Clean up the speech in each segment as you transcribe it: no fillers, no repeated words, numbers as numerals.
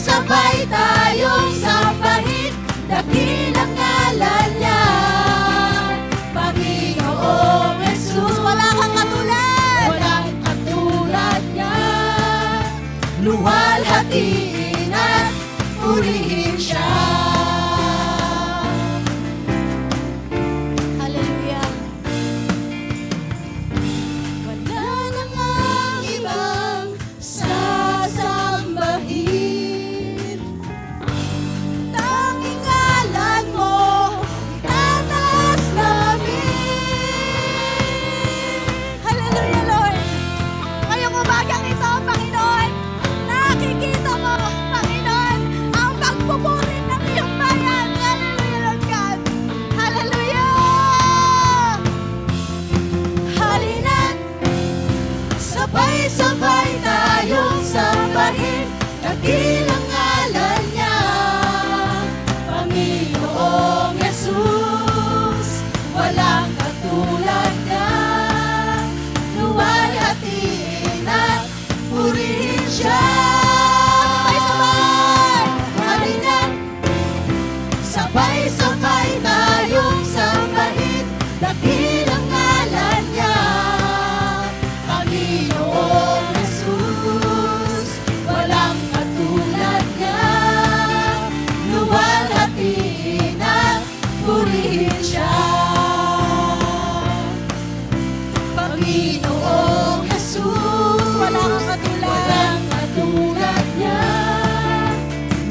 Sabay tayong sambahin, dakilang ngalan niya, Panginoong Jesus. Walang katulad, walang katulad niya. Luwalhatiin at purihin siya. Hallelujah. Wala nang ang ibang sasambahin, tanging ngalan mo itataas namin. Hallelujah, Lord. Ngayong umagang ito, Panginoon, nakikita mo, Panginoon, ang pagpupurit ng iyong bayan. Hallelujah, Lord God. Hallelujah. Halina't sabay-sabay tayong sambahin, dakilang ngalan niya, Panginoong Jesus. Walang katulad niya, luwalhatiin at purihin siya. Sabay-sabay, halina't sabay-sabay tayong sambahin, dakilang ngalan niya, Panginoong Jesus. Walang katulad niya, luwalhatiin at purihin siya. Panginoong Jesus, walang katulad niya,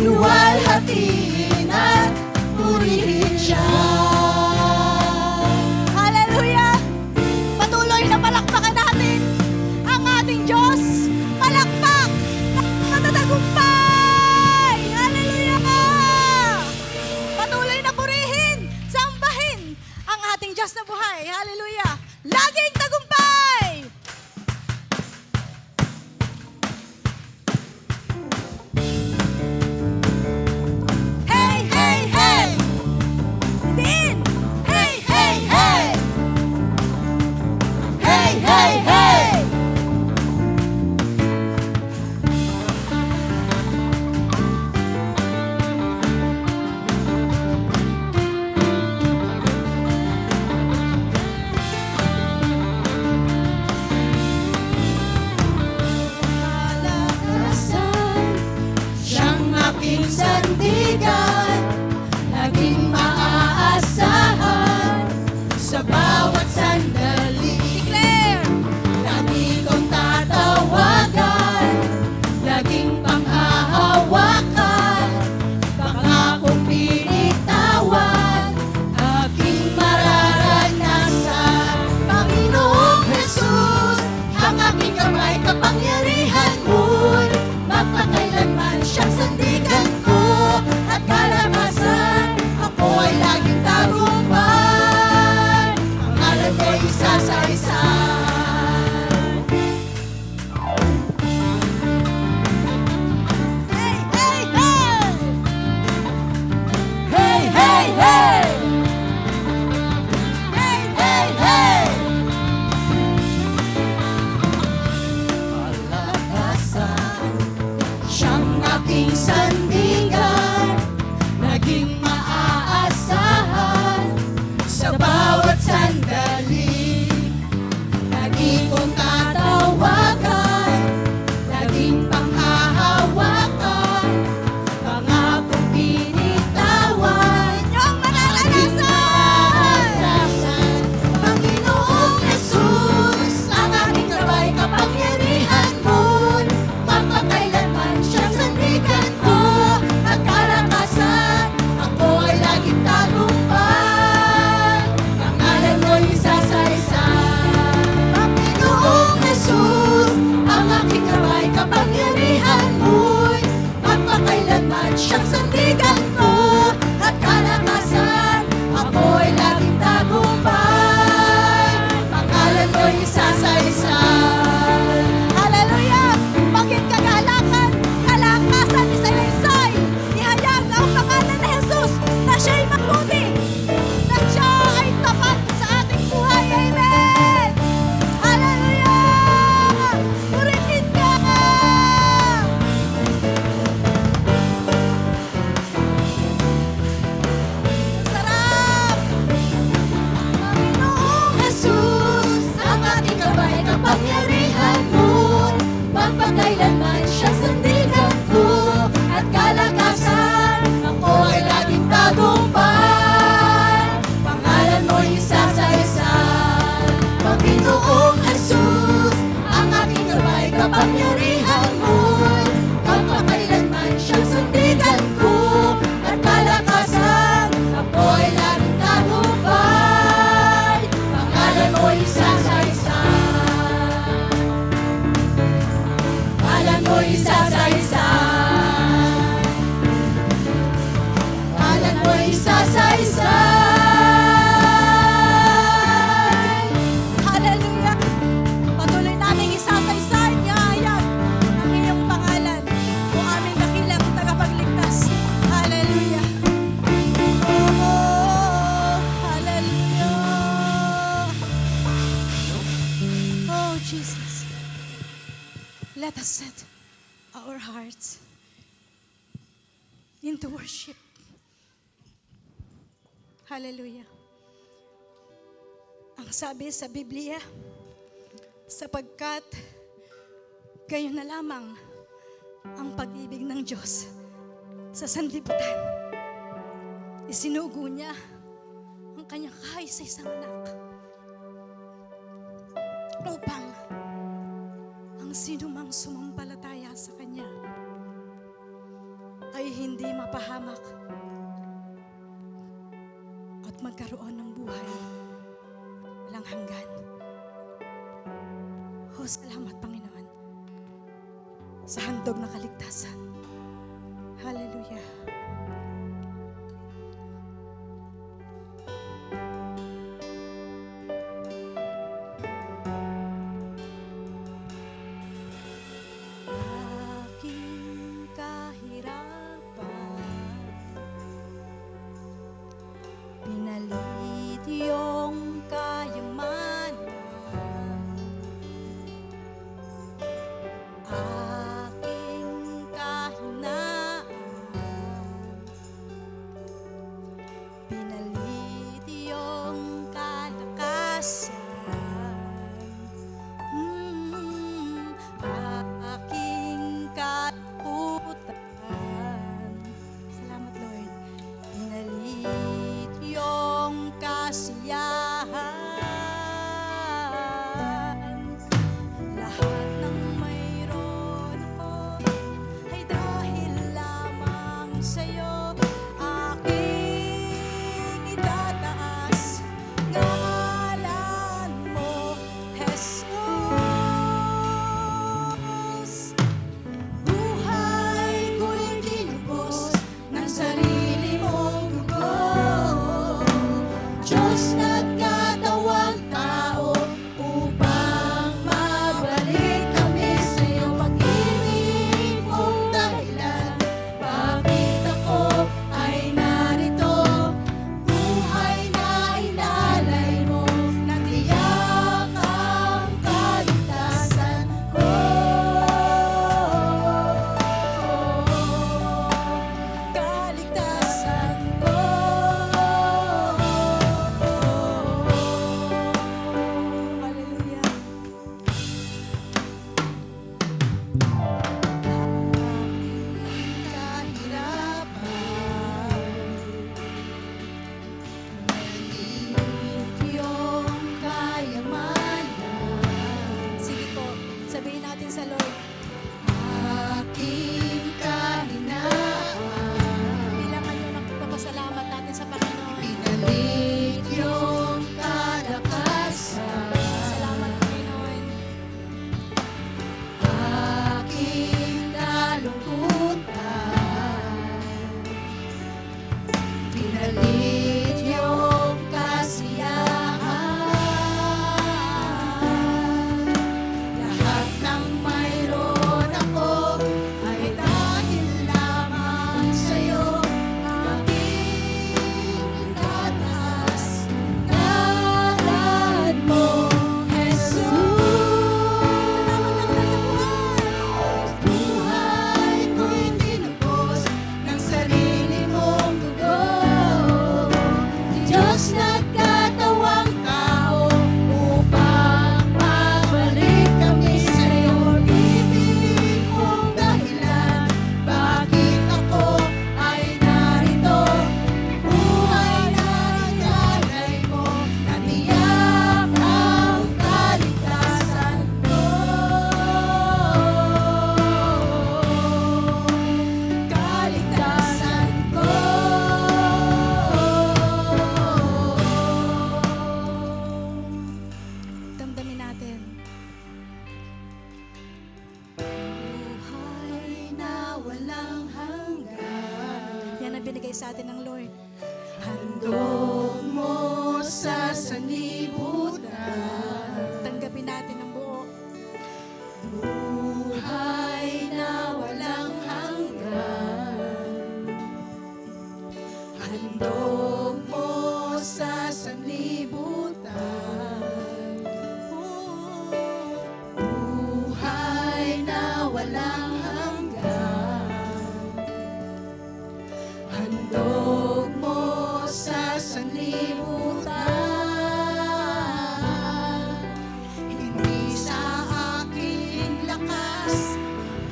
luwalhatiin at purihin siya. Hallelujah! Patuloy na palakpakan natin ang ating Diyos. Palakpak na matatagumpay! Hallelujah! Patuloy na purihin, sambahin ang ating Diyos na buhay. Hallelujah! Laging tagumpay! isasaysay. Hallelujah. Patuloy naming isasaysay, ihayag ang iyong pangalan o aming dakilang tagapagligtas. Hallelujah. Oh, hallelujah. Oh, Jesus. Let us set our hearts into worship. Hallelujah. Ang sabi sa Biblia, sapagkat gayon na lamang ang pag-ibig ng Diyos sa sanlibutan. Isinugo niya ang kanyang kaisa-isang anak upang ang sinumang sumampalataya sa Kanya ay hindi mapahamak at magkaroon ng buhay walang hanggan. O salamat, Panginoon, sa handog na kaligtasan. Hallelujah. Aking kahirapan, pinalit iyong kayamanan. Aking kahinaan, pinalit iyong kalakasan. Aking katakutan. Salamat, Lord. Pinalit iyong kasiyahan. Lahat ng mayroon ako ay dahil lamang sa'yo. Aking itataas ngalan mo, Jesus. Buhay ko'y tinubos ng sarili mong dugo. Diyos nagkatawang tao upang mabalik kami sa'yo. Pag-ibig mong dahilan, bakit ako ay narito? Buhay na inalay mo, natiyak ang kaligtasan ko. Kaligtasan ko. Hallelujah. Sige po, sabihin natin sa Lord. Aking kahinaan. Bilangan nyo ng pagpapasalamat natin sa Panginoon. Pinalit yung kalakasan. Salamat, Panginoon. Aking kalungkutan, pinalit yung kasiyahan. Lahat ng mayroon ako ay dahil lamang sa'yo. Aking itataas ngalan mo, Jesus. Buhay ko'y tinubos ng sarili mong dugo. Diyos nagkatawang tao upang mabalik kami sa'yo. Ibig mong dahilan, bakit ako ay narito? Buhay na inalay mo, natiyak ang kaligtasan ko. Kaligtasan ko. Damdamin natin. Buhay na walang hanggan. Yan ang binigay sa atin ng Lord. Handog mo sa sanlibutan, Tanggapin natin ang buo. buhay na walang hanggan. Handog mo sa sanlibutan, buhay na walang hanggan. Handog mo sa sanlibutan, hindi sa aking lakas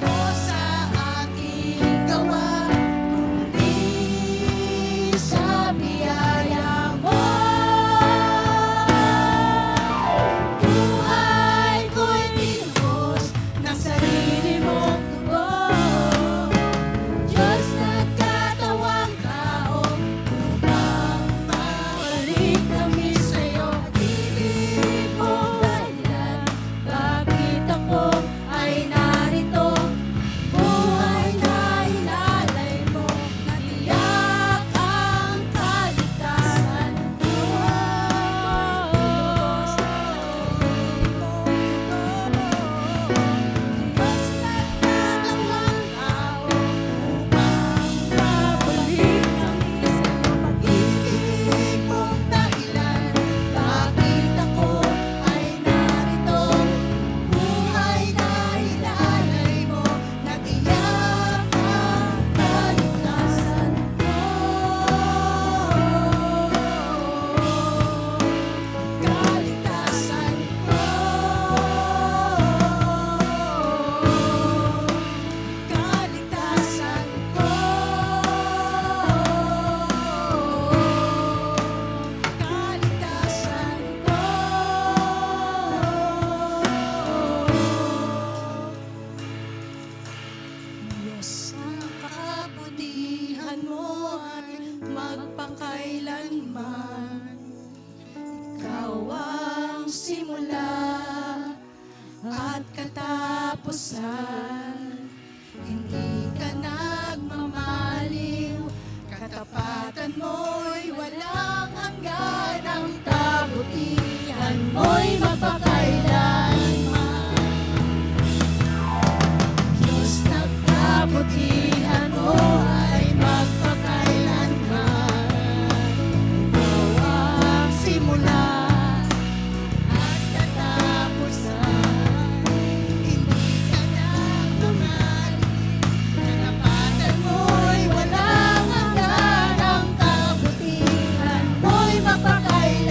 o sa aking gawa, kundi sa biyaya mo. Buhay ko'y binuhos ng sarili mong dugo, Diyos nagkatawang tao, upang mabalik kami sa'yo. Pag-ibig mong dahilan, bakit ako ay narito? Buhay na ilalay mo, natiyak ang kaligtasan. Buhay Diyos nagkatawang tao, upang mabalik kami sa'yo. Pag-ibig mong dahilan, bakit ako ay narito? Buhay na ilalay mo, natiyak ang kaligtasan ko. Kaligtasan ko. Kaligtasan ko. Kaligtasan ko. Diyos, ang kabutihan mo ay magpakailanman. Ikaw ang simula at katapusan. Hindi ka nagmamaliw, katapatan mo'y walang hanggan. Ang kabutihan mo'y magpakailanman. Diyos, nagkabutihan mo ay magpakailanman. Ikaw ang simula at katapusan. Hindi ka nagmamaliw, katapatan mo'y walang hanggan. Ang kabutihan mo'y magpakailanman.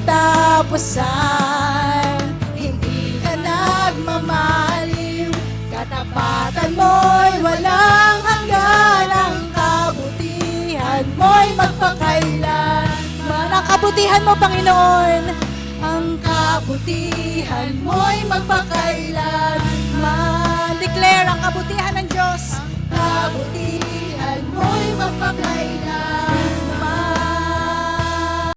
katapusan. Hindi ka nagmamaliw, katapatan mo'y walang hanggan. Ang kabutihan mo'y magpakailan. Ang kabutihan mo, Panginoon. Ang kabutihan mo'y magpakailan.